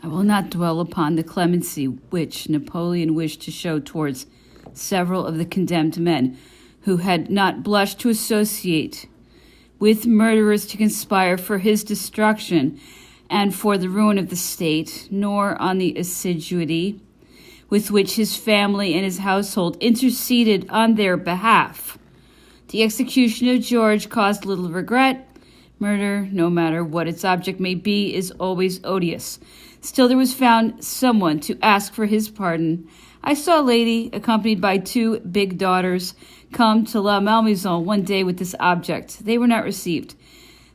I will not dwell upon the clemency which Napoleon wished to show towards several of the condemned men who had not blushed to associate with murderers to conspire for his destruction and for the ruin of the state, nor on the assiduity with which his family and his household interceded on their behalf. The execution of George caused little regret. Murder, no matter what its object may be, is always odious. Still, there was found someone to ask for his pardon. I saw a lady, accompanied by 2 big daughters, come to La Malmaison one day with this object. They were not received.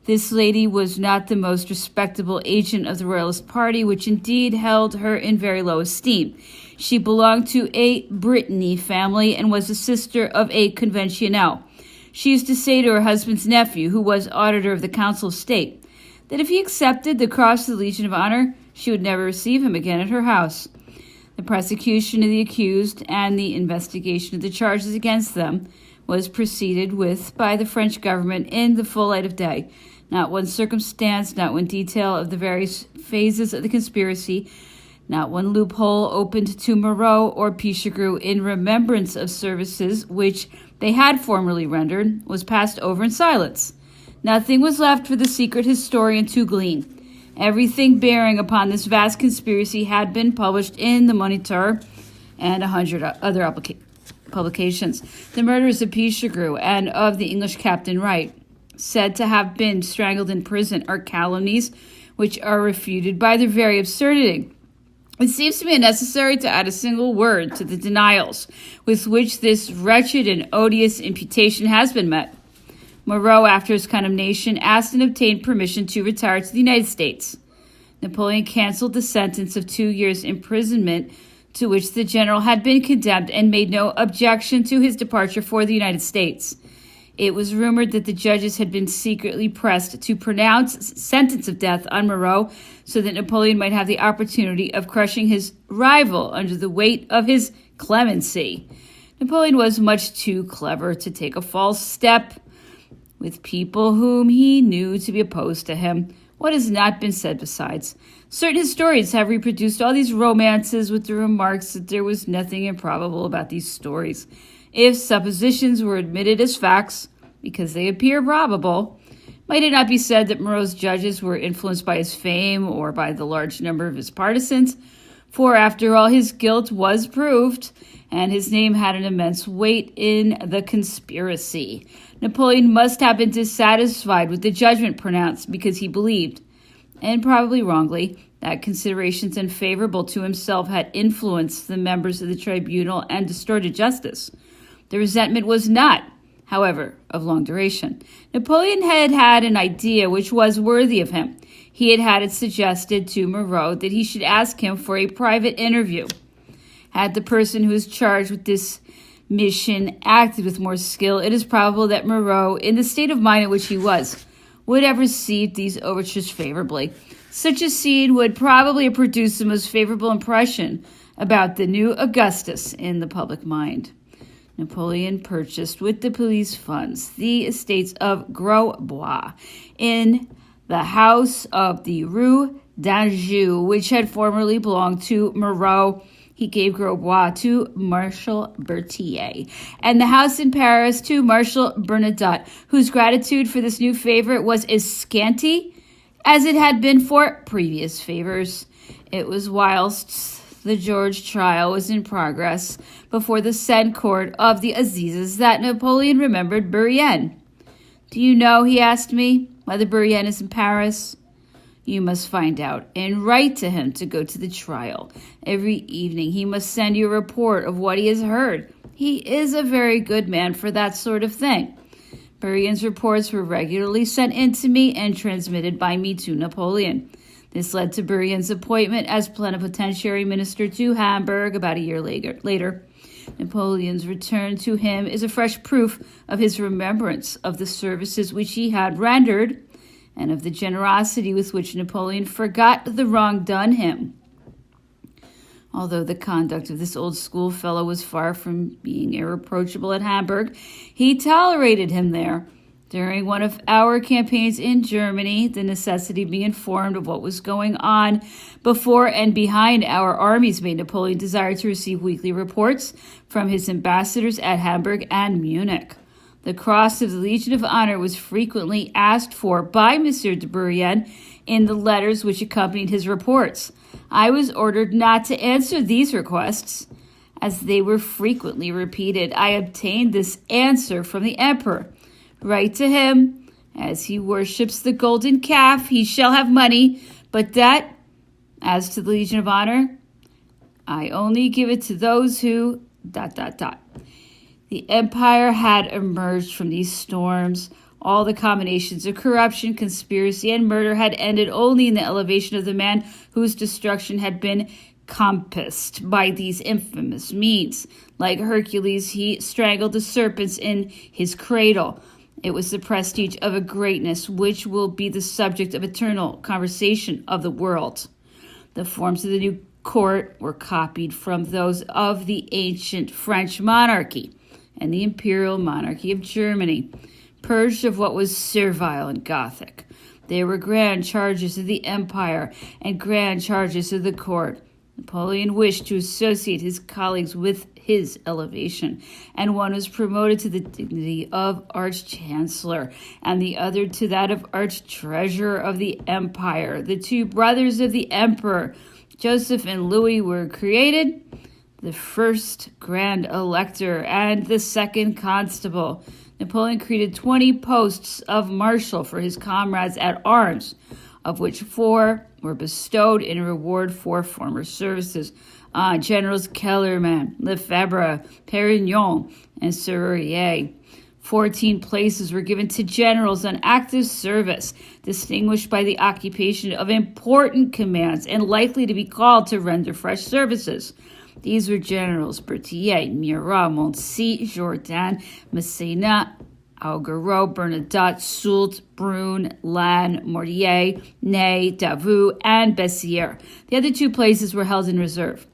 This lady was not the most respectable agent of the Royalist party, which indeed held her in very low esteem. She belonged to a Brittany family and was the sister of a conventionel. She used to say to her husband's nephew, who was auditor of the Council of State, that if he accepted the Cross of the Legion of Honor, she would never receive him again at her house. The prosecution of the accused and the investigation of the charges against them was proceeded with by the French government in the full light of day. Not one circumstance, not one detail of the various phases of the conspiracy, not one loophole opened to Moreau or Pichegru in remembrance of services which they had formerly rendered was passed over in silence. Nothing was left for the secret historian to glean. Everything bearing upon this vast conspiracy had been published in the Moniteur and 100 other publications. The murders of Pichegru and of the English Captain Wright, said to have been strangled in prison, are calumnies which are refuted by their very absurdity. It seems to me unnecessary to add a single word to the denials with which this wretched and odious imputation has been met. Moreau, after his condemnation, asked and obtained permission to retire to the United States. Napoleon canceled the sentence of 2 years' imprisonment to which the general had been condemned and made no objection to his departure for the United States. It was rumored that the judges had been secretly pressed to pronounce sentence of death on Moreau so that Napoleon might have the opportunity of crushing his rival under the weight of his clemency. Napoleon was much too clever to take a false step with people whom he knew to be opposed to him. What has not been said besides? Certain historians have reproduced all these romances with the remarks that there was nothing improbable about these stories. If suppositions were admitted as facts, because they appear probable, might it not be said that Moreau's judges were influenced by his fame or by the large number of his partisans? For, after all, his guilt was proved, and his name had an immense weight in the conspiracy. Napoleon must have been dissatisfied with the judgment pronounced because he believed, and probably wrongly, that considerations unfavorable to himself had influenced the members of the tribunal and distorted justice. The resentment was not, however, of long duration. Napoleon had had an idea which was worthy of him. He had had it suggested to Moreau that he should ask him for a private interview. Had the person who was charged with this mission acted with more skill, it is probable that Moreau, in the state of mind in which he was, would have received these overtures favorably. Such a scene would probably have produced the most favorable impression about the new Augustus in the public mind. Napoleon purchased with the police funds the estates of Grosbois in the house of the Rue d'Anjou, which had formerly belonged to Moreau. He gave Grosbois to Marshal Berthier, and the house in Paris to Marshal Bernadotte, whose gratitude for this new favor was as scanty as it had been for previous favors. It was whilst the George trial was in progress before the said court of the Assizes that Napoleon remembered Bourrienne. "Do you know," he asked me, "whether Bourrienne is in Paris?" "You must find out and write to him to go to the trial. Every evening he must send you a report of what he has heard. He is a very good man for that sort of thing." Bourrienne's reports were regularly sent in to me and transmitted by me to Napoleon. This led to Bourrienne's appointment as plenipotentiary minister to Hamburg about a year later. Napoleon's return to him is a fresh proof of his remembrance of the services which he had rendered, and of the generosity with which Napoleon forgot the wrong done him. Although the conduct of this old schoolfellow was far from being irreproachable at Hamburg, he tolerated him there. During one of our campaigns in Germany, the necessity of being informed of what was going on before and behind our armies made Napoleon desire to receive weekly reports from his ambassadors at Hamburg and Munich. The Cross of the Legion of Honor was frequently asked for by Monsieur de Bourrienne in the letters which accompanied his reports. I was ordered not to answer these requests, as they were frequently repeated. I obtained this answer from the emperor. Write to him, as he worships the golden calf, he shall have money, but that, as to the Legion of Honor, I only give it to those who... The empire had emerged from these storms. All the combinations of corruption, conspiracy, and murder had ended only in the elevation of the man whose destruction had been compassed by these infamous means. Like Hercules, he strangled the serpents in his cradle. It was the prestige of a greatness which will be the subject of eternal conversation of the world. The forms of the new court were copied from those of the ancient French monarchy and the imperial monarchy of Germany, purged of what was servile and Gothic. There were grand charges of the empire and grand charges of the court. Napoleon wished to associate his colleagues with his elevation, and one was promoted to the dignity of Arch-Chancellor, and the other to that of Arch-Treasurer of the Empire. The two brothers of the Emperor, Joseph and Louis, were created the first Grand Elector and the second Constable. Napoleon created 20 posts of Marshal for his comrades at arms, of which 4 were bestowed in reward for former services on Generals Kellerman, Lefebvre, Perignon, and Serrurier. 14 places were given to generals on active service, distinguished by the occupation of important commands and likely to be called to render fresh services. These were Generals Berthier, Murat, Montcy, Jourdan, Massena, Augereau, Bernadotte, Soult, Brune, Lannes, Mortier, Ney, Davout, and Bessières. The other 2 places were held in reserve.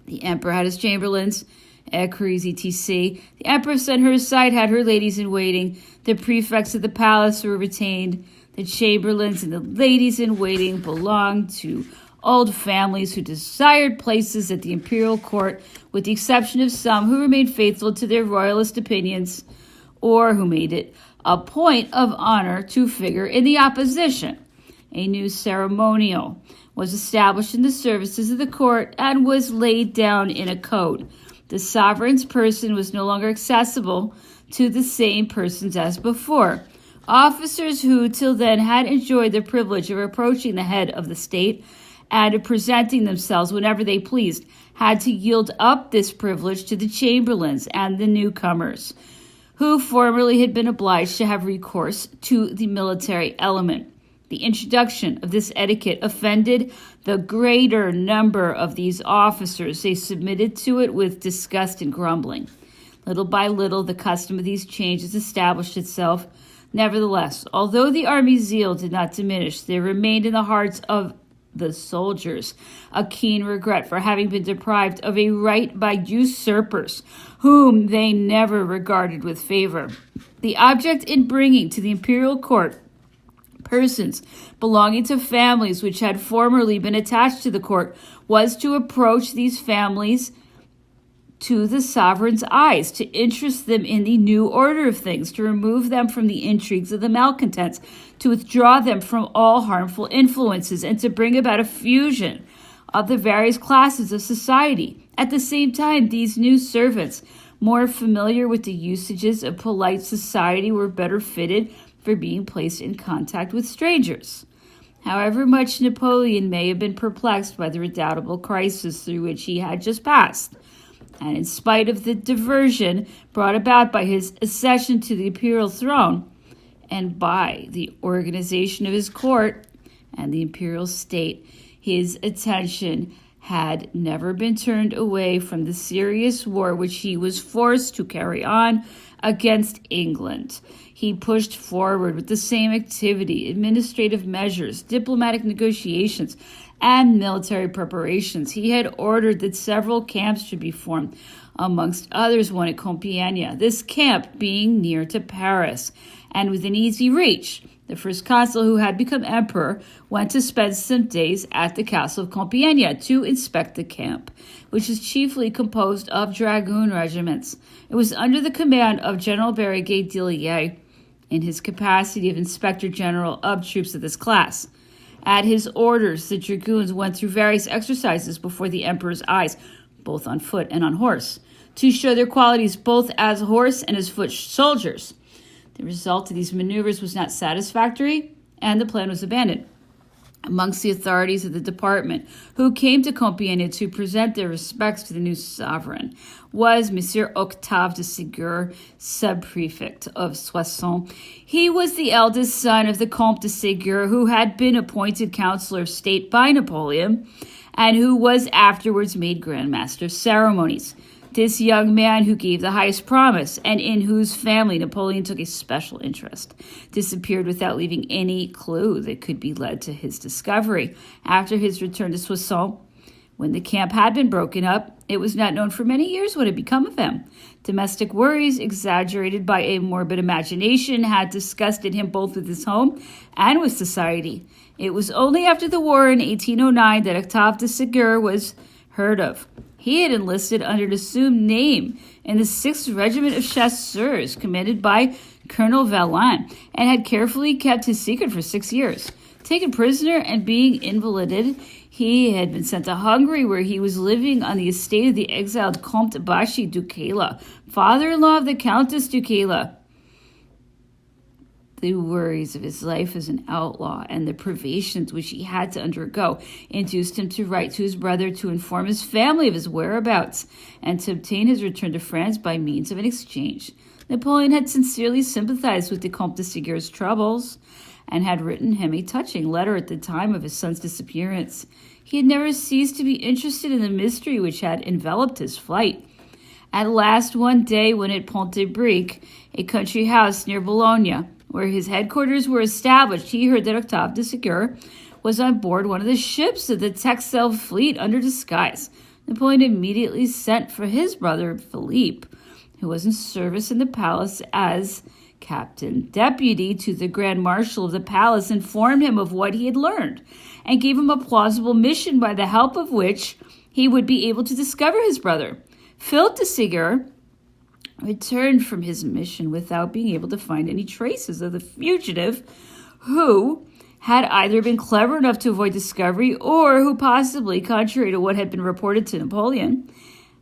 The emperor had his chamberlains, écuries, etc. The empress on her side had her ladies-in-waiting. The prefects of the palace were retained. The chamberlains and the ladies-in-waiting belonged to old families who desired places at the imperial court, with the exception of some who remained faithful to their royalist opinions, or who made it a point of honor to figure in the opposition. A new ceremonial was established in the services of the court and was laid down in a code. The sovereign's person was no longer accessible to the same persons as before. Officers who till then had enjoyed the privilege of approaching the head of the state and of presenting themselves whenever they pleased had to yield up this privilege to the chamberlains and the newcomers, who formerly had been obliged to have recourse to the military element. The introduction of this etiquette offended the greater number of these officers. They submitted to it with disgust and grumbling. Little by little, the custom of these changes established itself. Nevertheless, although the army's zeal did not diminish, there remained in the hearts of the soldiers a keen regret for having been deprived of a right by usurpers, whom they never regarded with favor. The object in bringing to the imperial court persons belonging to families which had formerly been attached to the court was to approach these families to the sovereign's eyes, to interest them in the new order of things, to remove them from the intrigues of the malcontents, to withdraw them from all harmful influences, and to bring about a fusion of the various classes of society. At the same time, these new servants, more familiar with the usages of polite society, were better fitted for being placed in contact with strangers. However much Napoleon may have been perplexed by the redoubtable crisis through which he had just passed, and in spite of the diversion brought about by his accession to the imperial throne, and by the organization of his court and the imperial state, his attention had never been turned away from the serious war which he was forced to carry on against England. He pushed forward with the same activity, administrative measures, diplomatic negotiations, and military preparations. He had ordered that several camps should be formed, amongst others one at Compiègne, this camp being near to Paris, and within easy reach. The first consul, who had become emperor, went to spend some days at the castle of Compiègne to inspect the camp, which is chiefly composed of dragoon regiments. It was under the command of General Bérégoet d'Illiers, in his capacity of inspector general of troops of this class. At his orders, the dragoons went through various exercises before the emperor's eyes, both on foot and on horse, to show their qualities both as horse and as foot soldiers. The result of these maneuvers was not satisfactory, and the plan was abandoned. Amongst the authorities of the department who came to Compiègne to present their respects to the new sovereign was Monsieur Octave de Ségur, sub-prefect of Soissons. He was the eldest son of the Comte de Ségur, who had been appointed Councillor of State by Napoleon, and who was afterwards made Grand Master of Ceremonies. This young man, who gave the highest promise and in whose family Napoleon took a special interest, disappeared without leaving any clue that could be led to his discovery. After his return to Soissons, when the camp had been broken up, it was not known for many years what had become of him. Domestic worries, exaggerated by a morbid imagination, had disgusted him both with his home and with society. It was only after the war in 1809 that Octave de Ségur was heard of. He had enlisted under an assumed name in the 6th Regiment of Chasseurs, commanded by Colonel Valin, and had carefully kept his secret for 6 years. Taken prisoner and being invalided, he had been sent to Hungary, where he was living on the estate of the exiled Comte Bashi Ducala, father-in-law of the Countess Ducala. The worries of his life as an outlaw and the privations which he had to undergo induced him to write to his brother to inform his family of his whereabouts and to obtain his return to France by means of an exchange. Napoleon had sincerely sympathized with the Comte deSégur's troubles and had written him a touching letter at the time of his son's disappearance. He had never ceased to be interested in the mystery which had enveloped his flight. At last, one day, when at Pont-de-Brique, a country house near Bologna, where his headquarters were established, he heard that Octave de Ségur was on board one of the ships of the Texel fleet under disguise. Napoleon immediately sent for his brother Philippe, who was in service in the palace as captain deputy to the Grand Marshal of the palace, informed him of what he had learned, and gave him a plausible mission by the help of which he would be able to discover his brother. Philip de Ségur returned from his mission without being able to find any traces of the fugitive, who had either been clever enough to avoid discovery or who possibly, contrary to what had been reported to Napoleon,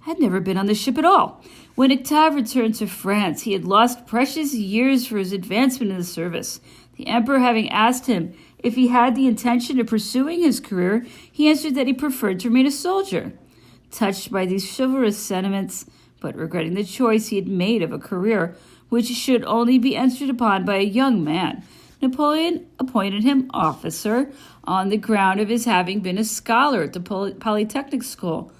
had never been on the ship at all. When Octave returned to France, he had lost precious years for his advancement in the service. The emperor having asked him if he had the intention of pursuing his career, he answered that he preferred to remain a soldier. Touched by these chivalrous sentiments, but regretting the choice he had made of a career which should only be entered upon by a young man, Napoleon appointed him officer on the ground of his having been a scholar at the Polytechnic School.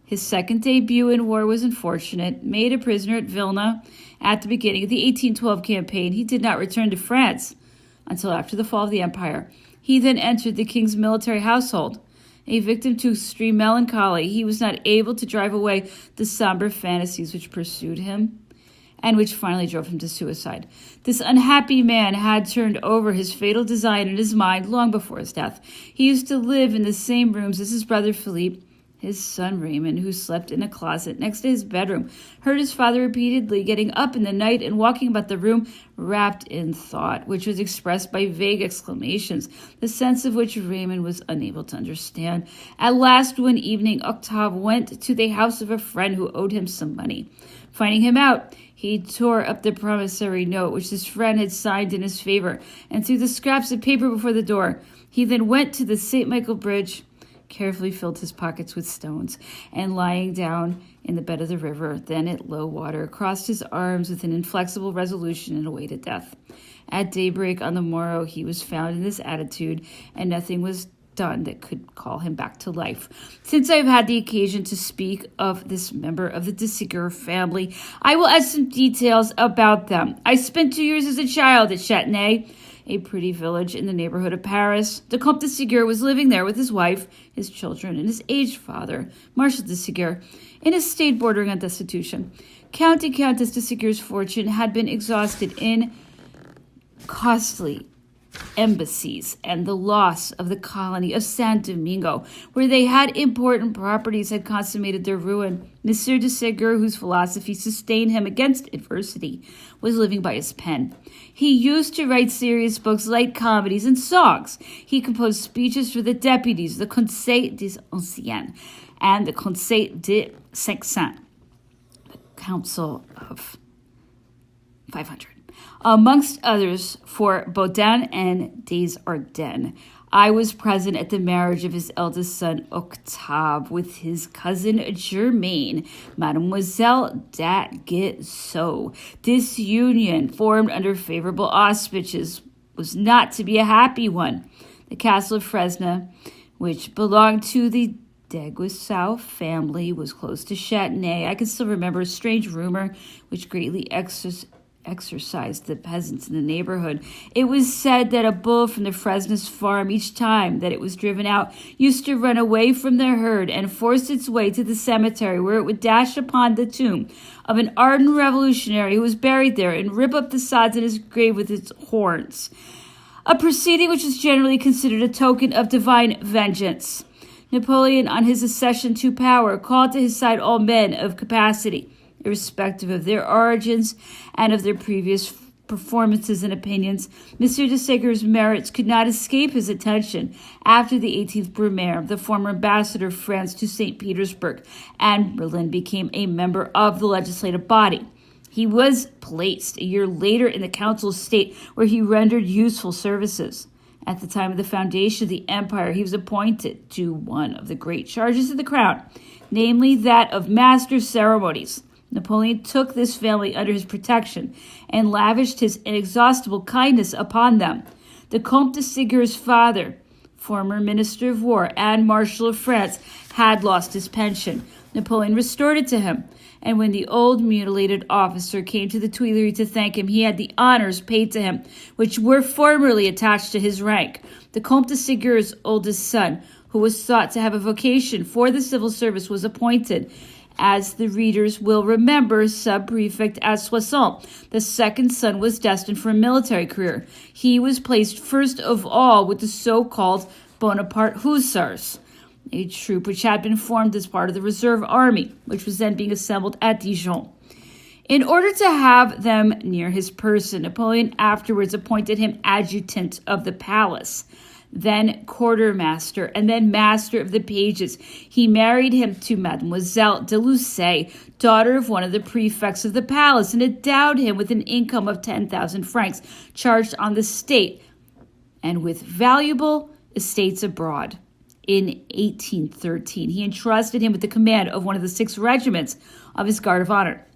His second debut in war was unfortunate. Made a prisoner at Vilna at the beginning of the 1812 campaign, he did not return to France until after the fall of the empire. He then entered the king's military household. A victim to extreme melancholy, he was not able to drive away the somber fantasies which pursued him and which finally drove him to suicide. This unhappy man had turned over his fatal design in his mind long before his death. He used to live in the same rooms as his brother Philippe. His son Raymond, who slept in a closet next to his bedroom, heard his father repeatedly getting up in the night and walking about the room, wrapped in thought, which was expressed by vague exclamations, the sense of which Raymond was unable to understand. At last, one evening, Octave went to the house of a friend who owed him some money. Finding him out, he tore up the promissory note which his friend had signed in his favor and threw the scraps of paper before the door. He then went to the St. Michael Bridge, carefully filled his pockets with stones, and lying down in the bed of the river, then at low water, crossed his arms with an inflexible resolution and awaited death. At daybreak on the morrow, he was found in this attitude, and nothing was done that could call him back to life. Since I have had the occasion to speak of this member of the de Ségur family, I will add some details about them. I spent 2 years as a child at Châtenay, a pretty village in the neighborhood of Paris. The Comte de Ségur was living there with his wife, his children, and his aged father, Marshal de Ségur, in a state bordering on destitution. Count and Countess de Ségur's fortune had been exhausted in costly embassies and the loss of the colony of San Domingo, where they had important properties, had consummated their ruin. Monsieur de Ségur, whose philosophy sustained him against adversity, was living by his pen. He used to write serious books, light comedies, and songs. He composed speeches for the deputies, the Conseil des Anciens, and the Conseil des 500, the Council of 500. Amongst others, for Baudin and des Ardennes. I was present at the marriage of his eldest son, Octave, with his cousin Germaine, Mademoiselle d'Aguesseau. This union, formed under favorable auspices, was not to be a happy one. The castle of Fresnes, which belonged to the d'Aguesseau family, was close to Châtenay. I can still remember a strange rumor which greatly exercised the peasants in the neighborhood. It was said that a bull from the Fresnes farm, each time that it was driven out, used to run away from the herd and force its way to the cemetery, where it would dash upon the tomb of an ardent revolutionary who was buried there and rip up the sods in his grave with its horns, a proceeding which was generally considered a token of divine vengeance. Napoleon, on his accession to power, called to his side all men of capacity, irrespective of their origins and of their previous performances and opinions. Monsieur de Ségur's merits could not escape his attention after the 18th Brumaire, the former ambassador of France to St. Petersburg, and Berlin, became a member of the legislative body. He was placed a year later in the Council of State, where he rendered useful services. At the time of the foundation of the empire, he was appointed to one of the great charges of the crown, namely that of master of ceremonies. Napoleon took this family under his protection and lavished his inexhaustible kindness upon them. The Comte de Ségur's father, former Minister of War and Marshal of France, had lost his pension. Napoleon restored it to him, and when the old mutilated officer came to the Tuileries to thank him, he had the honors paid to him, which were formerly attached to his rank. The Comte de Ségur's oldest son, who was thought to have a vocation for the civil service, was appointed, as the readers will remember, sub-prefect at Soissons. The second son was destined for a military career. He was placed first of all with the so-called Bonaparte Hussars, a troop which had been formed as part of the reserve army, which was then being assembled at Dijon. In order to have them near his person, Napoleon afterwards appointed him adjutant of the palace, then quartermaster, and then master of the pages. He married him to Mademoiselle de Lucé, daughter of one of the prefects of the palace, and endowed him with an income of 10,000 francs charged on the state, and with valuable estates abroad. In 1813, he entrusted him with the command of one of the 6 regiments of his Guard of Honor.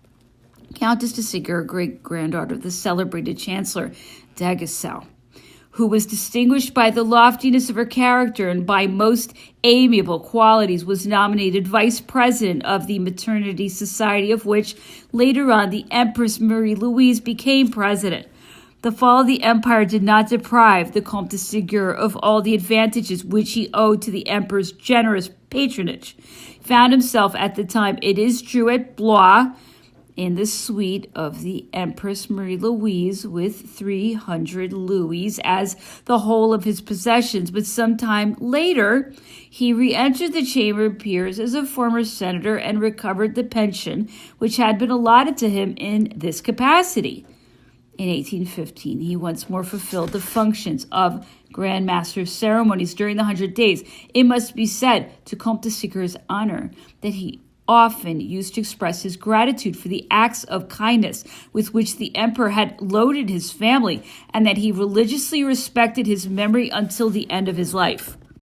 Countess de Ségur, great-granddaughter of the celebrated Chancellor d'Aguesseau, who was distinguished by the loftiness of her character and by most amiable qualities, was nominated vice president of the Maternity Society, of which later on the Empress Marie-Louise became president. The fall of the empire did not deprive the Comte de Ségur of all the advantages which he owed to the emperor's generous patronage. He found himself at the time, it is true, at Blois, in the suite of the Empress Marie-Louise, with 300 louis as the whole of his possessions, but sometime later he re-entered the Chamber of Peers as a former senator and recovered the pension which had been allotted to him in this capacity. In 1815, he once more fulfilled the functions of Grand Master of Ceremonies during the 100 Days. It must be said, to Comte de Ségur's honor, that he often used to express his gratitude for the acts of kindness with which the emperor had loaded his family, and that he religiously respected his memory until the end of his life.